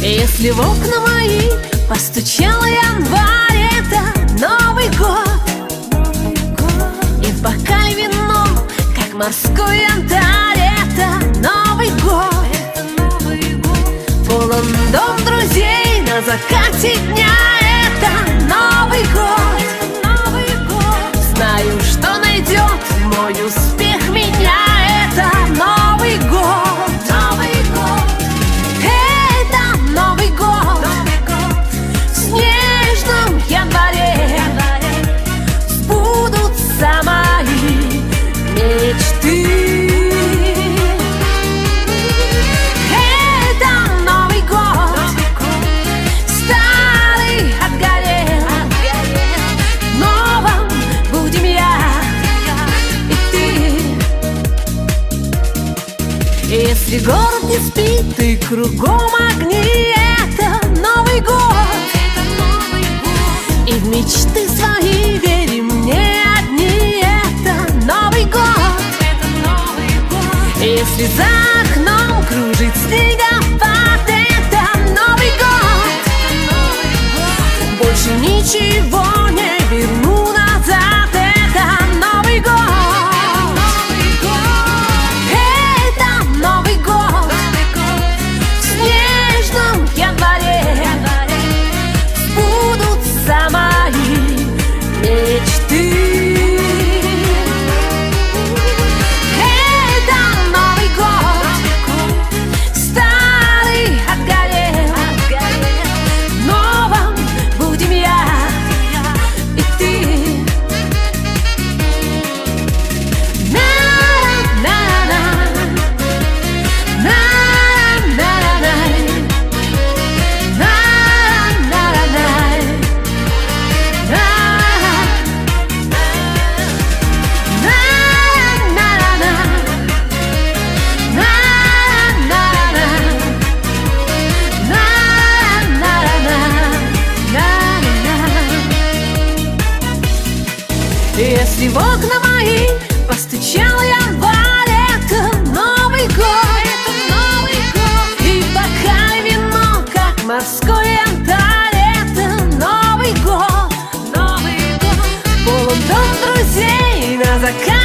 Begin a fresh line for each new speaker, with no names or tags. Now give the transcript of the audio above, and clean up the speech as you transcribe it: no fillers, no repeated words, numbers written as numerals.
Если в окна мои постучал январь, это Новый год. И в бокале вино, как морской янтарь, это Новый год. Полон дом друзей на закате дня, это Новый год. Знаю, что найдет мой успех меня, это Новый год. Это Новый год. В снежном январе сбудутся мои мечты. Это Новый год. Старый отгорел, в новом будем я и ты. Если город не спит и кругом огни, это Новый год. И в мечты свои верим не одни, это Новый год. Если за окном кружит снегопад, это Новый год. Больше ничего не верну назад, это Новый год. Это Новый год. В снежном январе сбудутся мои мечты. Это Новый год. Старый отгорел, в новом будем я и ты. Если в окна мои постучал январь, это Новый год. И в бокале вино, как морской янтарь, это Новый год. Полон дом друзей на закате